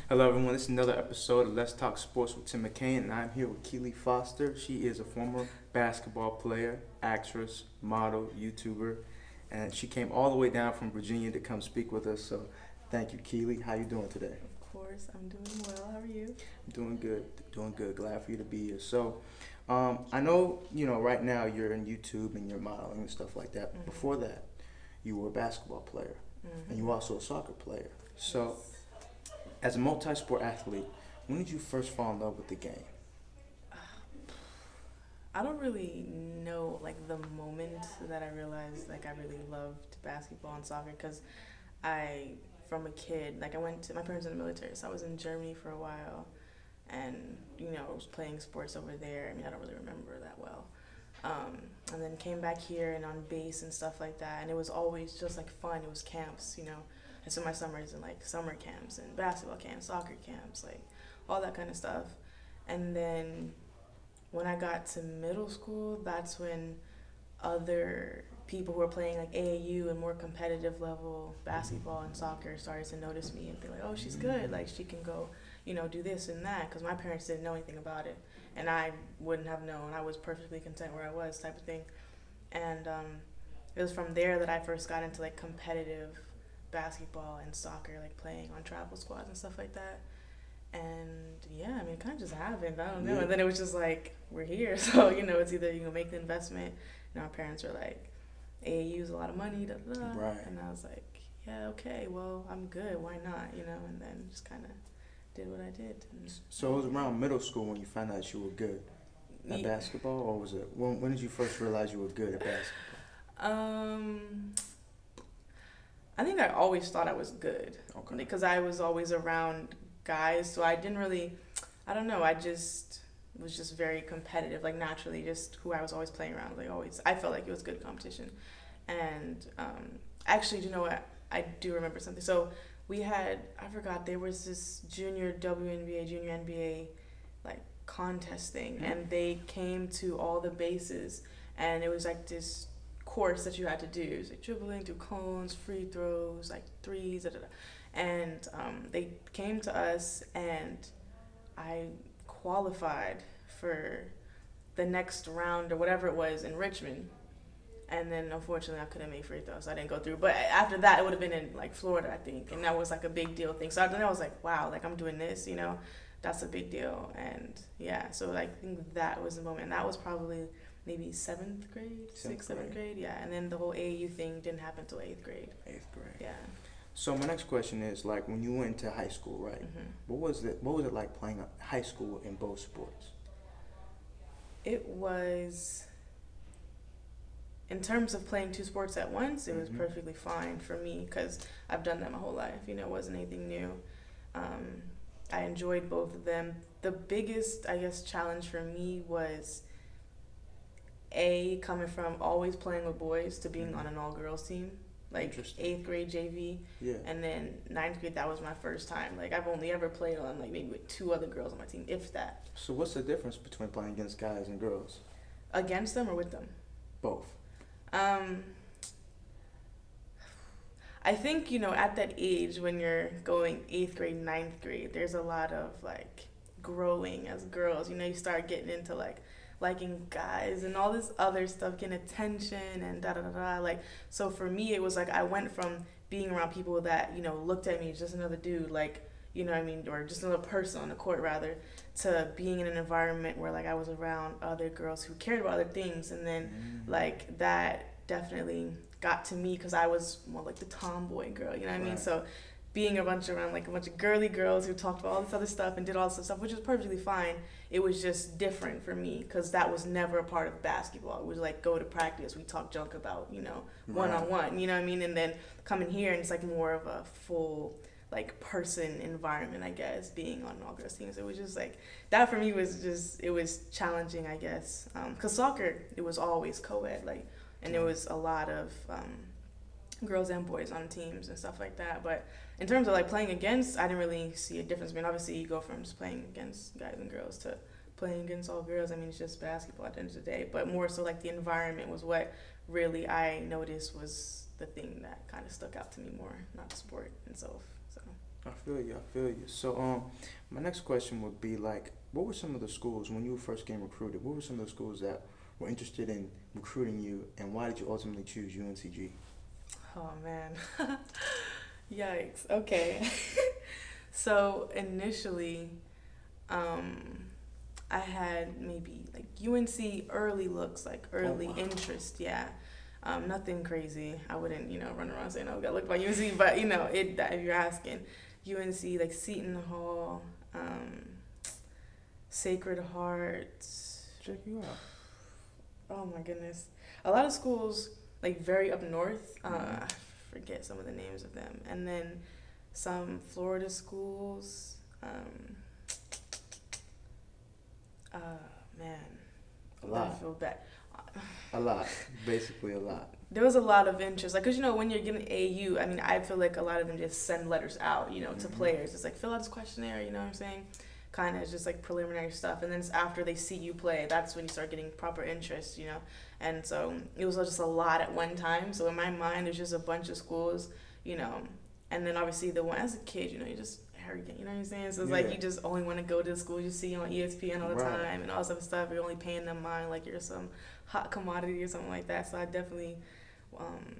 Hello, everyone. This is another episode of Let's Talk Sports with Tim McCain, and I'm here with Keli Foster. She is a former basketball player, actress, model, YouTuber, and she came all the way down from Virginia to come speak with us. So, thank you, Keli. How you doing today? Of course, I'm doing well. How are you? I'm doing good. Doing good. Glad for you to be here. So, I know right now you're in YouTube and you're modeling and stuff like that. Mm-hmm. Before that, you were a basketball player, and you were also a soccer player. So. Yes. As a multi-sport athlete, when did you first fall in love with the game? I don't really know like the moment that I realized like I really loved basketball and soccer because from a kid, like my parents were in the military, so I was in Germany for a while, and I was playing sports over there. I mean, I don't really remember that well. And then came back here and on base and stuff like that, and it was always just like fun. It was camps. I spent my summers in like summer camps and basketball camps, soccer camps, like all that kind of stuff. And then when I got to middle school, that's when other people who were playing like AAU and more competitive level basketball and soccer started to notice me and be like, oh, she's good. Like she can go, do this and that. Because my parents didn't know anything about it. And I wouldn't have known. I was perfectly content where I was type of thing. And it was from there that I first got into like competitive basketball and soccer, like playing on travel squads and stuff like that. And yeah, I mean, it kind of just happened. I don't know. Yeah. And then it was just like, we're here. So, it's either you make the investment. Our parents were like, AAU is a lot of money, da da da. Right. And I was like, yeah, okay, well, I'm good. Why not? And then just kind of did what I did. And So it was around middle school when you found out you were good at basketball, or was it when did you first realize you were good at basketball? I think I always thought I was good. Okay. Because I was always around guys, so I didn't really, I don't know, I just was just very competitive, like naturally, just who I was always playing around, like always. I felt like it was good competition. And actually, you know what? I do remember something. So I forgot, there was this junior WNBA, junior NBA, like contest thing, and they came to all the bases, and it was like this course that you had to do. It was like dribbling through cones, free throws, like threes, da, da, da. And they came to us, and I qualified for the next round or whatever it was in Richmond. And then unfortunately I couldn't make free throws, so I didn't go through. But after that, it would have been in like Florida, I think, and that was like a big deal thing. So then I was like, wow, like I'm doing this, that's a big deal. And yeah, so I think that was the moment. And that was probably maybe seventh grade, seventh grade, yeah. And then the whole AAU thing didn't happen till eighth grade. Yeah. So my next question is, like, when you went to high school, right? Mm-hmm. What was it like playing high school in both sports? It was, in terms of playing two sports at once, it was perfectly fine for me because I've done that my whole life. It wasn't anything new. I enjoyed both of them. The biggest, I guess, challenge for me was coming from always playing with boys to being on an all-girls team, like 8th grade JV, and then 9th grade, that was my first time. Like, I've only ever played on, like, maybe with 2 other girls on my team, if that. So what's the difference between playing against guys and girls? Against them or with them? Both. I think, at that age when you're going 8th grade, 9th grade, there's a lot of, like, growing as girls. You start getting into, like, liking guys and all this other stuff, getting attention and da-da-da-da. Like, so for me, it was like I went from being around people that, looked at me as just another dude, like, or just another person on the court, rather, to being in an environment where, like, I was around other girls who cared about other things. And then, like, that definitely got to me because I was more like the tomboy girl, you know what I mean? So being around like a bunch of girly girls who talked about all this other stuff and did all this stuff, which was perfectly fine. It was just different for me because that was never a part of basketball. It was like, go to practice, we talk junk about, one-on-one, you know what I mean? And then coming here and it's like more of a full, like, person environment, I guess, being on all girls teams. It was just like, that for me was just, it was challenging, I guess. Because soccer, it was always co-ed, like, and there was a lot of girls and boys on teams and stuff like that. But in terms of, like, playing against, I didn't really see a difference. I mean, obviously, you go from just playing against guys and girls to playing against all girls. I mean, it's just basketball at the end of the day. But more so, like, the environment was what really I noticed was the thing that kind of stuck out to me more, not the sport itself. So I feel you. I feel you. So, my next question would be like, what were some of the schools when you were first getting recruited? What were some of the schools that were interested in recruiting you, and why did you ultimately choose UNCG? Oh man. Yikes. Okay. So initially, um, I had maybe like UNC early looks, like early wow. interest, yeah. Nothing crazy. I wouldn't, run around saying, "Oh, got looked by UNC," but if you're asking, UNC like Seton Hall, Sacred Heart. Check you out. Oh my goodness, a lot of schools like very up north. Mhm. I forget some of the names of them, and then some Florida schools. Uh, man, A I lot. feel bad. A lot. Basically a lot. There was a lot of interest, like, cause when you're getting AU, I mean, I feel like a lot of them just send letters out, to Mhm. players. It's like fill out this questionnaire, you know what I'm saying? Kind of just like preliminary stuff, and then it's after they see you play, that's when you start getting proper interest, And so it was just a lot at one time. So in my mind, there's just a bunch of schools, and then obviously the one as a kid, you just arrogant, you know what I'm saying? So it's like Yeah. you just only want to go to the school you see on ESPN all the Right. time and all this other stuff. You're only paying them mind like you're some hot commodity or something like that. So I definitely.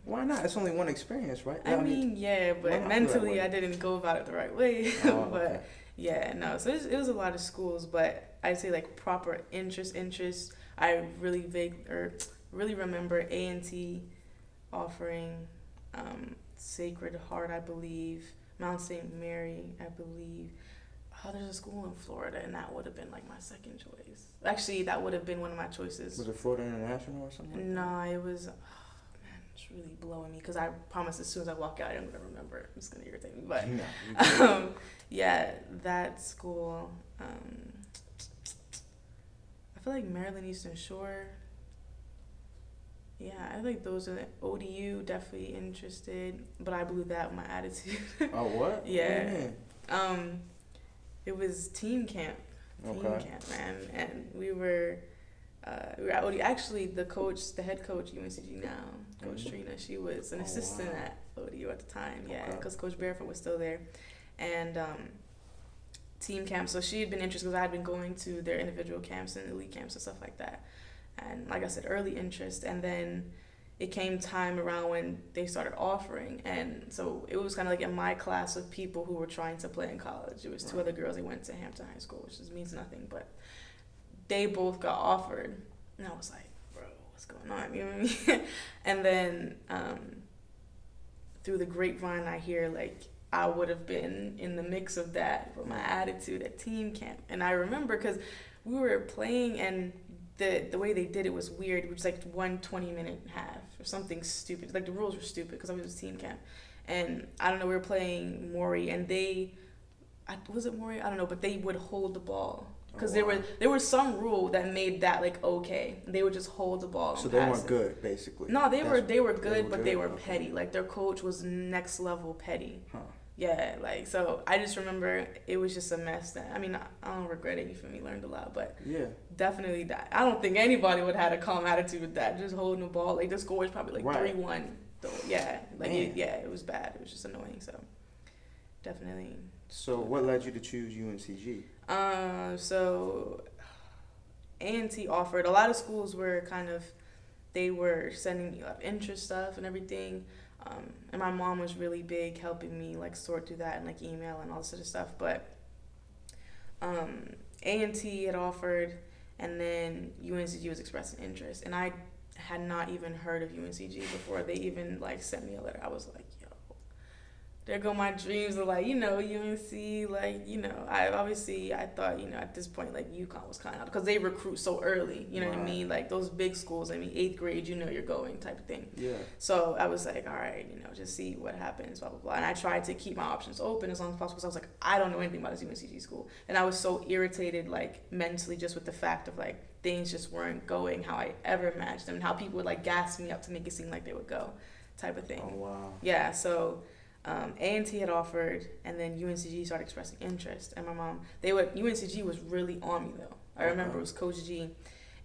Why not? It's only one experience, right? I mean, yeah, why but not feel that mentally way? I didn't go about it the right way. Oh, But okay. yeah, no. So it was a lot of schools, but I'd say like proper interest. I really remember A&T offering Sacred Heart, I believe, Mount St. Mary, I believe. Oh, there's a school in Florida, and that would have been like my second choice. Actually, that would have been one of my choices. Was it Florida International or something? Like No, it was. Oh, man, it's really blowing me because I promise as soon as I walk out, I'm gonna remember. It's gonna irritate me, but No, you good. yeah, that school. I feel like Maryland Eastern Shore. Yeah, I feel like those are ODU. Definitely interested, but I blew that with my attitude. Oh, what? Yeah. What do you mean? It was team camp. Team Okay. camp, man, and we were at ODU. Actually, the head coach UNCG now, Coach Mhm. Trina, she was an Oh, assistant wow. at ODU at the time. Yeah, Okay. because Coach Barefoot was still there, and team camp. So she had been interested because I had been going to their individual camps and elite camps and stuff like that. And like I said, early interest, and then it came time around when they started offering, and so it was kind of like in my class of people who were trying to play in college. It was two Right. other girls. They went to Hampton High School, which just means nothing, but they both got offered, and I was like, bro, what's going on? You know what I mean? And then through the grapevine, I hear like I would have been in the mix of that with my attitude at team camp, and I remember because we were playing and. The way they did it was weird. It was like 1 20-minute half or something stupid. Like the rules were stupid because I was team camp, and I don't know. We were playing Maury, and was it Maury? I don't know, but they would hold the ball because Oh, wow. there was some rule that made that like okay. They would just hold the ball. So and they pass weren't it. good, basically. No, they were They good, were but they good? were Okay. petty. Like their coach was next level petty. Huh. Yeah, like so. I just remember it was just a mess. That I mean, I don't regret it. You feel me? Learned a lot, but Yeah. definitely that. I don't think anybody would have had a calm attitude with that. Just holding the ball. Like the score was probably like Right. 3-1. Though, yeah, like Man. it was bad. It was just annoying. So definitely. So what led you to choose UNCG? So A&T offered. A lot of schools were they were sending me interest stuff and everything. And my mom was really big helping me like sort through that and like email and all this sort of stuff. But A&T had offered, and then UNCG was expressing interest, and I had not even heard of UNCG before they even like sent me a letter. I was like, yo, there go my dreams of like UNC, like I thought at this point like UConn was kind of because they recruit so early, you know what I Right. mean, like those big schools. I mean 8th grade, you're going type of thing. Yeah. So I was like, all right, just see what happens, blah, blah, blah. And I tried to keep my options open as long as possible because I was like, I don't know anything about this UNCG school. And I was so irritated, like, mentally just with the fact of, like, things just weren't going how I ever imagined them and how people would, like, gas me up to make it seem like they would go type of thing. Oh, wow. Yeah, so A&T had offered, and then UNCG started expressing interest. And my mom, UNCG was really on me, though. I remember it was Coach G.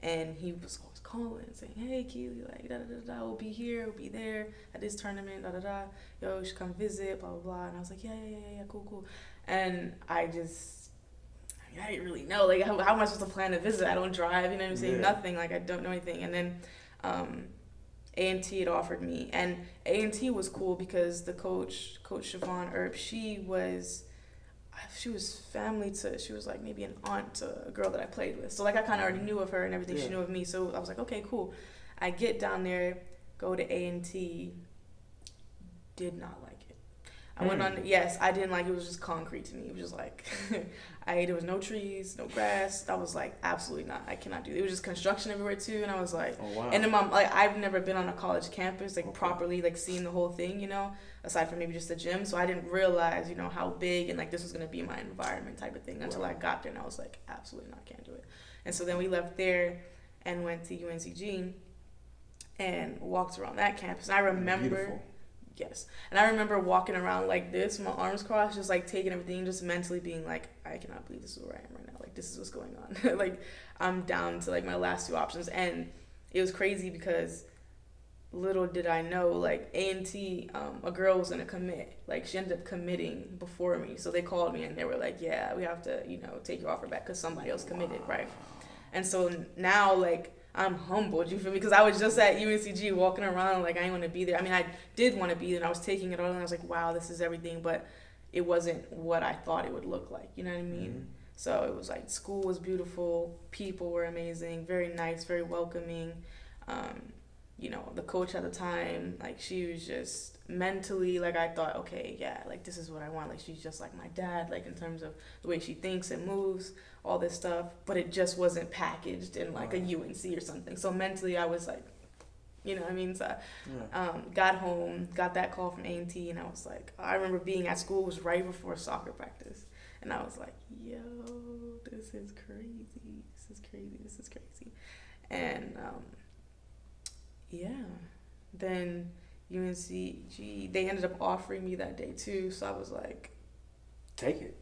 and he was always calling saying, hey Keli, like da da da da, we'll be here, we'll be there at this tournament, da da da, yo, you should come visit, blah blah blah. And I was like, yeah, cool. And I didn't really know, like, how am I supposed to plan to visit? I don't drive, you know what I'm saying? Nothing, like, I don't know anything. And then A&T had offered me, and A&T was cool because the Coach Siobhan Earp, she was family to, she was like maybe an aunt to a girl that I played with. So, like, I kind of already knew of her and everything. She knew of me. So I was like, okay, cool. I get down there, go to A&T, did not like it. I went on, yes, I didn't like it. It was just concrete to me. It was just like, there was no trees, no grass. I was like, absolutely not. I cannot do it. It was just construction everywhere too. And I was like, oh, wow. And then I've never been on a college campus, like, properly, like, seeing the whole thing, you know, aside from maybe just the gym. So I didn't realize, you know, how big and, like, this was going to be my environment type of thing until I got there. And I was like, absolutely not, can't do it. And so then we left there and went to UNCG and walked around that campus. And I remember... Beautiful. Yes. And I remember walking around like this, my arms crossed, just like taking everything, just mentally being like, I cannot believe this is where I am right now. Like, this is what's going on. Like, I'm down to like my last two options. And it was crazy because little did I know, like, A&T, a girl was going to commit. Like, she ended up committing before me. So they called me and they were like, yeah, we have to, you know, take your offer back because somebody else committed, right? And so now, like, I'm humbled, you feel me? Because I was just at UNCG walking around like I didn't want to be there. I mean, I did want to be there, and I was taking it all, and I was like, wow, this is everything, but it wasn't what I thought it would look like, you know what I mean? Mm-hmm. So it was like, school was beautiful, people were amazing, very nice, very welcoming. You know, the coach at the time, like, she was just mentally, like, I thought, okay, yeah, like, this is what I want. Like, she's just like my dad, like, in terms of the way she thinks and moves, all this stuff, but it just wasn't packaged in like a UNC or something. So mentally I was like, you know what I mean? So got home, got that call from A&T, and I was like, I remember being at school, it was right before soccer practice, and I was like, yo, this is crazy. And then UNCG, they ended up offering me that day too, so I was like, take it.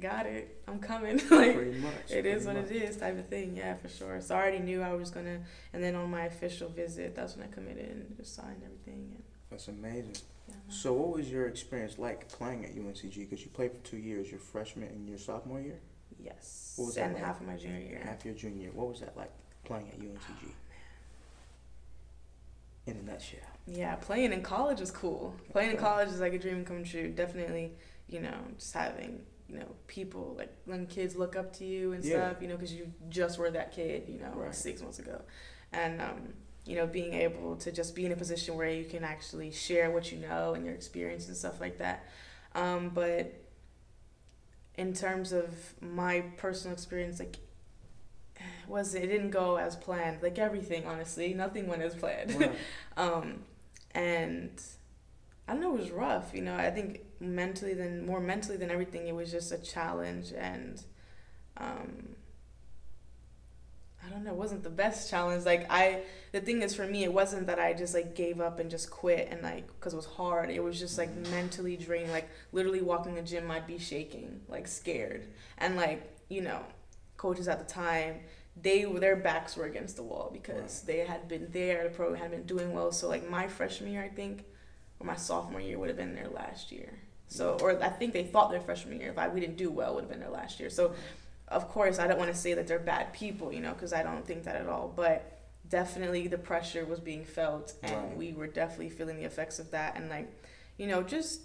Got it. I'm coming. Like, pretty much. It is what it is type of thing. Yeah, for sure. So I already knew I was going to, and then on my official visit, that's when I committed and just signed everything. And that's amazing. Yeah. So what was your experience like playing at UNCG? Because you played for 2 years, your freshman and your sophomore year? Yes. What was that and like? Half of my junior year. Half your junior year. What was that like playing at UNCG? In a nutshell. Yeah, playing in college was cool. Playing in college is like a dream come true. Definitely, you know, just having... you know, people, like, when kids look up to you and stuff, you know, because you just were that kid, you know, 6 months ago. And, you know, being able to just be in a position where you can actually share what you know and your experience and stuff like that. But in terms of my personal experience, like, it didn't go as planned. Like, everything, honestly, nothing went as planned. Right. And I don't know, it was rough, you know. I think more mentally than everything, it was just a challenge, and I don't know, it wasn't the best challenge. Like, the thing is, for me, it wasn't that I just like gave up and just quit and like, because it was hard. It was just like mentally draining. Like, literally walking the gym, I'd be shaking, like, scared. And like, you know, coaches at the time, their backs were against the wall because they had been there, the program had been doing well. So like my freshman year, I think, or my sophomore year would have been their last year. So, or I think they thought their freshman year, if we didn't do well, would have been their last year. So, of course, I don't want to say that they're bad people, you know, because I don't think that at all. But definitely the pressure was being felt, and we were definitely feeling the effects of that. And like, you know, just,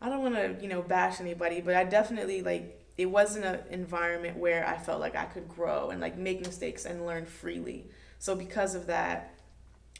I don't want to, you know, bash anybody, but I definitely, like, it wasn't an environment where I felt like I could grow and like make mistakes and learn freely. So because of that,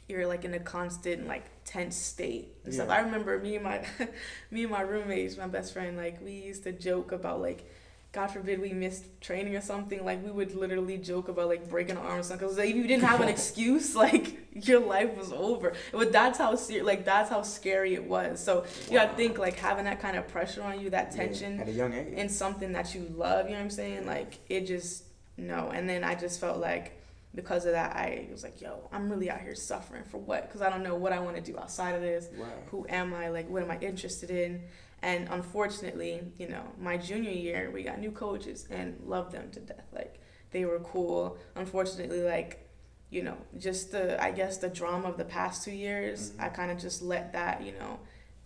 you're like in a constant like tense state and stuff. I remember me and my roommates, my best friend, like, we used to joke about, like, God forbid we missed training or something, like, we would literally joke about like breaking an arm or something, because like, if you didn't have an excuse, like, your life was over. But that's how scary it was. So you gotta think, like, having that kind of pressure on you, that tension at a young age, in something that you love, you know what I'm saying? Like, it just, no. And then I just felt like, because of that, I was like, yo, I'm really out here suffering for what? Because I don't know what I want to do outside of this. Who am I? Like, what am I interested in? And unfortunately, you know, my junior year, we got new coaches and loved them to death. Like, they were cool. Unfortunately, like, you know, just I guess the drama of the past 2 years, I kind of just let that, you know,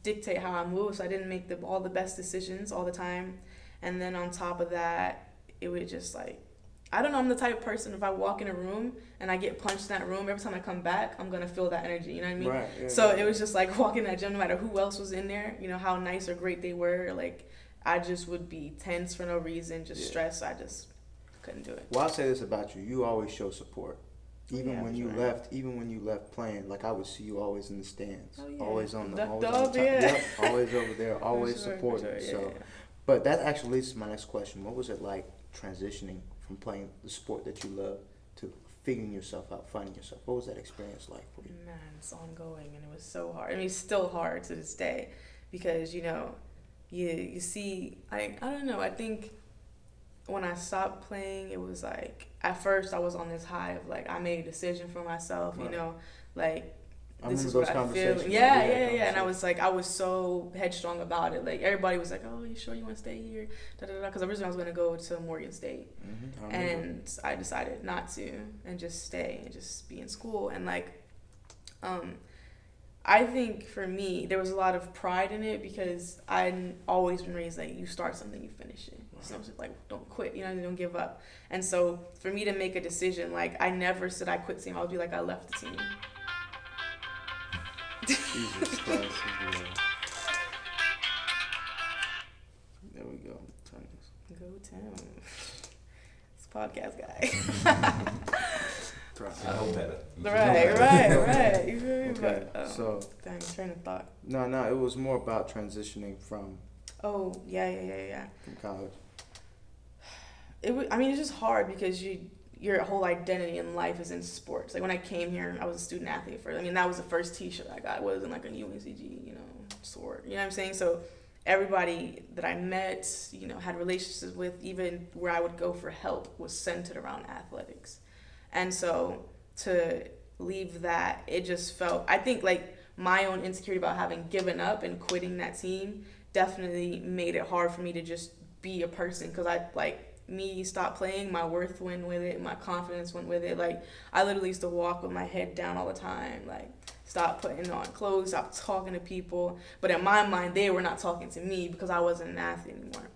dictate how I move. So I didn't make all the best decisions all the time. And then on top of that, it would just like, I don't know, I'm the type of person, if I walk in a room and I get punched in that room, every time I come back, I'm going to feel that energy, you know what I mean? Right, yeah, so yeah. it was just like walking in that gym, no matter who else was in there, you know, how nice or great they were, like, I just would be tense for no reason, just stressed. I just couldn't do it. Well, I'll say this about you. You always show support. Even Yeah, when you right. left, even when you left playing, like I would see you always in the stands, Oh, yeah. always on the, Ducked always on the up, top, yeah. yep, always over there, always For sure, supporting. for sure, So, yeah. but that actually leads to my next question. What was it like transitioning from playing the sport that you love to figuring yourself out, finding yourself? What was that experience like for you? Man, it's ongoing, and it was so hard. I mean, it's still hard to this day, because, you know, you see, I don't know, I think when I stopped playing, it was like, at first I was on this high of like, I made a decision for myself, you Right. know, like, I this remember is those what I feel. conversations. Yeah, We had yeah, yeah. And I conversations. was like, I was so headstrong about it. Like, everybody was like, oh, you sure you want to stay here? Da, da, da. Because originally I was going to go to Morgan State. I remember. And I decided not to and just stay and just be in school. And like, I think for me, there was a lot of pride in it, because I'd always been raised like, you start something, you finish it. So it's like, don't quit, you know, don't give up. And so for me to make a decision, like, I never said I quit the team. I would be like, I left the team. Jesus Christ. Yeah. There we go. Turn this. Go town. This podcast guy. I know better. Right. You feel me? Okay, But, so dang, train of thought. no, it was more about transitioning from Oh, yeah. college. I mean, it's just hard, because your whole identity in life is in sports. Like, when I came here, I was a student athlete first. I mean, that was the first T-shirt I got. It wasn't like a UNCG, you know, sword. You know what I'm saying? So everybody that I met, you know, had relationships with, even where I would go for help, was centered around athletics. And so to leave that, it just felt, I think, like, my own insecurity about having given up and quitting that team definitely made it hard for me to just be a person, because me stopped playing, my worth went with it, my confidence went with it. Like, I literally used to walk with my head down all the time, like, stop putting on clothes, stop talking to people. But in my mind, they were not talking to me, because I wasn't an athlete anymore.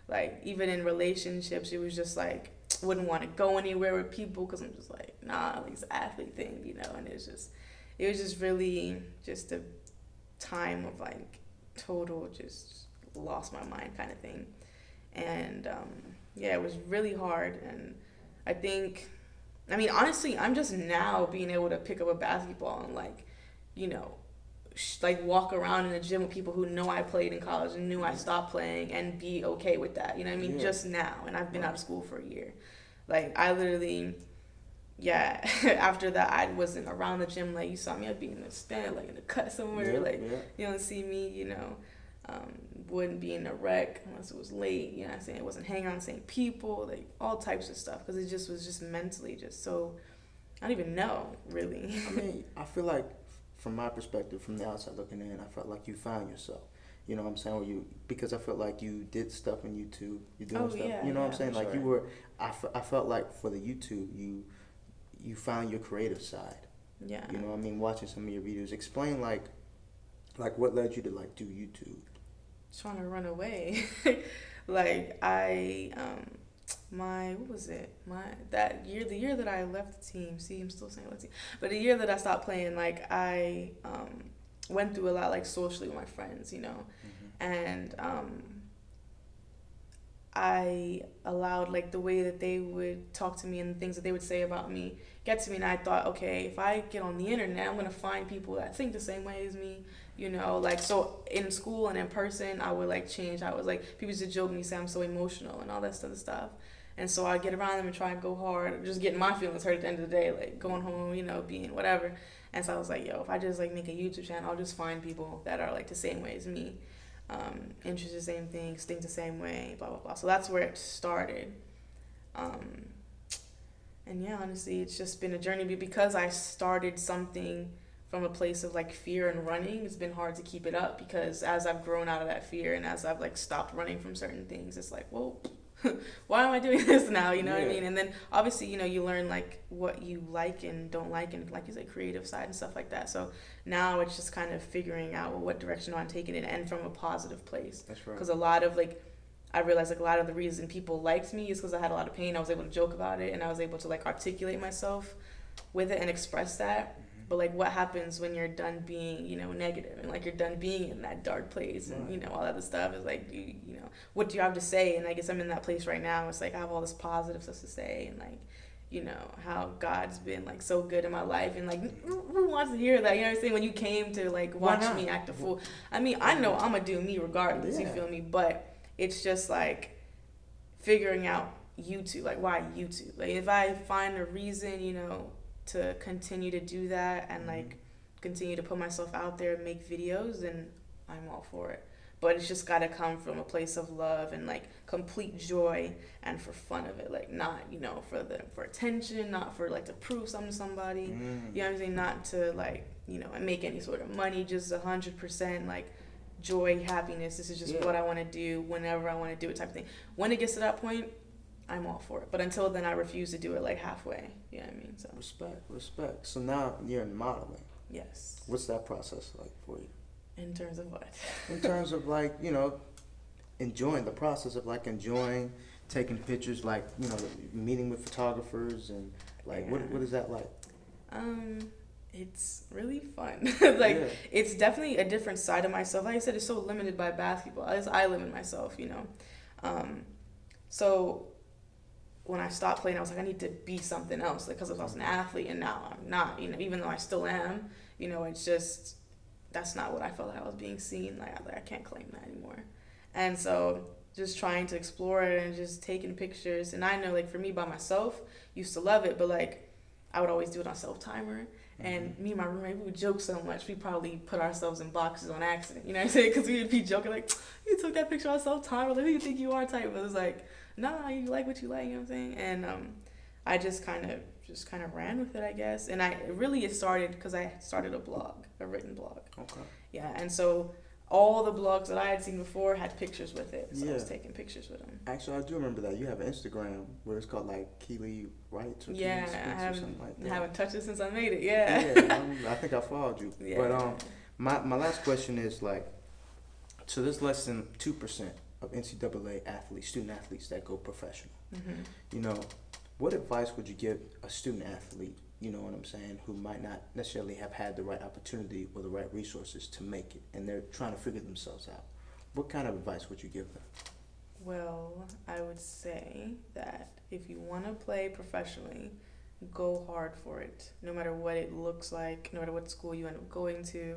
Like, even in relationships, it was just like, wouldn't want to go anywhere with people, because I'm just like, nah, like, it's an athlete thing, you know. And it was just really just a time of like total just lost my mind kind of thing. And yeah, it was really hard. And I think, I mean, honestly, I'm just now being able to pick up a basketball and, like, you know, like, walk around in the gym with people who know I played in college and knew I stopped playing, and be okay with that. You know what I mean? Yeah. Just now. And I've been out of school for a year. Like, I literally, yeah, after that, I wasn't around the gym. Like, you saw me, I'd be in the stand, like, in the cut somewhere. You don't see me, you know. Wouldn't be in a wreck unless it was late, you know what I'm saying? It wasn't hanging around the same people, like, all types of stuff, because it just was just mentally just so, I don't even know, really. I mean, I feel like, from my perspective, from the outside looking in, I felt like you found yourself. You know what I'm saying? Because I felt like you did stuff on YouTube. You're doing stuff. Yeah, you know what I'm yeah, saying? for Like, sure. you were. I felt like for the YouTube, you found your creative side. Yeah. You know what I mean? Watching some of your videos. Explain like what led you to like do YouTube. Trying to run away. Like, what was it? The year that I left the team, see, I'm still saying left the team, but the year that I stopped playing, like, I went through a lot, like, socially with my friends, you know, and I allowed, like, the way that they would talk to me and the things that they would say about me get to me, and I thought, okay, if I get on the internet, I'm going to find people that think the same way as me, you know, like, so in school and in person, I would, like, change. I was, like, people used to joke me, say I'm so emotional and all that sort of stuff, and so I'd get around them and try and go hard, just getting my feelings hurt at the end of the day, like, going home, you know, being whatever, and so I was like, yo, if I just, like, make a YouTube channel, I'll just find people that are, like, the same way as me. Interested in the same things, think the same way, blah, blah, blah. So that's where it started. And yeah, honestly, it's just been a journey. But because I started something from a place of, like, fear and running, it's been hard to keep it up, because as I've grown out of that fear and as I've, like, stopped running from certain things, it's like, whoa, why am I doing this now? You know what I Yeah. mean? And then obviously, you learn like what you like and don't like, and like you said, creative side and stuff like that. So now it's just kind of figuring out, well, what direction do I take it in, and from a positive place. That's right. Because a lot of I realized like a lot of the reason people liked me is because I had a lot of pain. I was able to joke about it, and I was able to like articulate myself with it and express that. But like, what happens when you're done being, negative, and like you're done being in that dark place, and all that other stuff is like, what do you have to say? And I guess I'm in that place right now. It's like I have all this positive stuff to say, and like, how God's been like so good in my life, and like who wants to hear that? You know what I'm saying? When you came to like watch me act a fool, I mean, I know I'm gonna do me regardless. You feel me? But it's just like figuring out YouTube, like why YouTube? Like if I find a reason, to continue to do that and like continue to put myself out there and make videos, then I'm all for it. But it's just got to come from a place of love and like complete joy and for fun of it, like not for attention, not for like to prove something to somebody. You know what I'm saying? Not to like make any sort of money. Just 100% like joy, happiness. This is just what I want to do whenever I want to do it, type of thing. When it gets to that point, I'm all for it. But until then, I refuse to do it like halfway. You know what I mean? So Respect. So now you're in modeling. Yes. What's that process like for you? In terms of what? In terms of like, enjoying the process of like enjoying taking pictures, like, meeting with photographers and like, what is that like? It's really fun. It's definitely a different side of myself. Like I said, it's so limited by basketball. I limit myself, So when I stopped playing, I was like, I need to be something else, like, because I was an athlete, and now I'm not, even though I still am, it's just, that's not what I felt like I was being seen, like I can't claim that anymore. And so just trying to explore it and just taking pictures, and I know, like, for me by myself, used to love it, but like, I would always do it on self-timer, and me and my roommate, we would joke so much, we probably put ourselves in boxes on accident, you know what I'm saying, because we would be joking, like, you took that picture on self-timer, like, who you think you are, type, but it was like, nah, you like what you like, you know what I'm saying? And I just kind of ran with it, I guess. And it started because I started a written blog. Okay. Yeah, and so all the blogs that I had seen before had pictures with it, so I was taking pictures with them. Actually, I do remember that. You have an Instagram where it's called like Keli Writes or Keli Speaks or something like that. I haven't touched it since I made it, yeah. Yeah, I think I followed you. Yeah. But my last question is like, so there's less than 2% of NCAA athletes, student athletes that go professional. What advice would you give a student athlete, you know what I'm saying, who might not necessarily have had the right opportunity or the right resources to make it, and they're trying to figure themselves out? What kind of advice would you give them? Well, I would say that if you want to play professionally, go hard for it, no matter what it looks like, no matter what school you end up going to,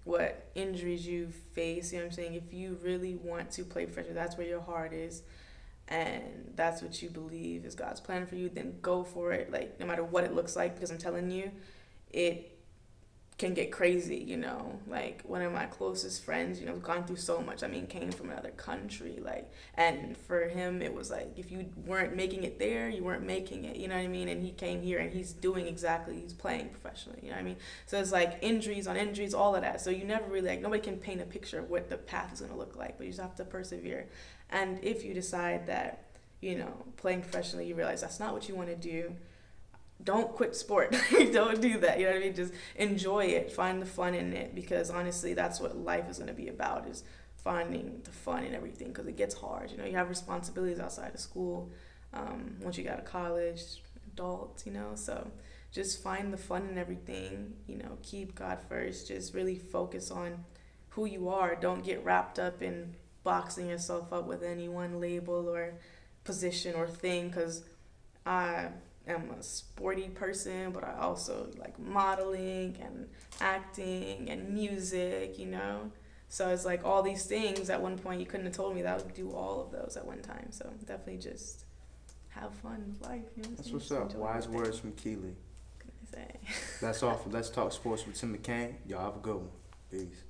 what injuries you face, you know what I'm saying? If you really want to play professional, that's where your heart is, and that's what you believe is God's plan for you, then go for it, like, no matter what it looks like, because I'm telling you, it can get crazy, like, one of my closest friends, gone through so much, came from another country, like, and for him, it was like, if you weren't making it there, you weren't making it, you know what I mean, and he came here, and he's playing professionally, you know what I mean, so it's like, injuries on injuries, all of that, so you never really, like, nobody can paint a picture of what the path is going to look like, but you just have to persevere, and if you decide that, playing professionally, you realize that's not what you want to do, don't quit sport. Don't do that. You know what I mean? Just enjoy it. Find the fun in it, because honestly, that's what life is going to be about, is finding the fun in everything, because it gets hard. You have responsibilities outside of school. Once you go to college, adults, so just find the fun in everything. Keep God first. Just really focus on who you are. Don't get wrapped up in boxing yourself up with any one label or position or thing, because I'm a sporty person, but I also like modeling and acting and music, so it's like all these things. At one point you couldn't have told me that I would do all of those at one time, so definitely just have fun with life. That's what's up. Wise words from Keli. What can I say? That's all for Let's Talk Sports with Tim McCain. Y'all have a good one. Peace.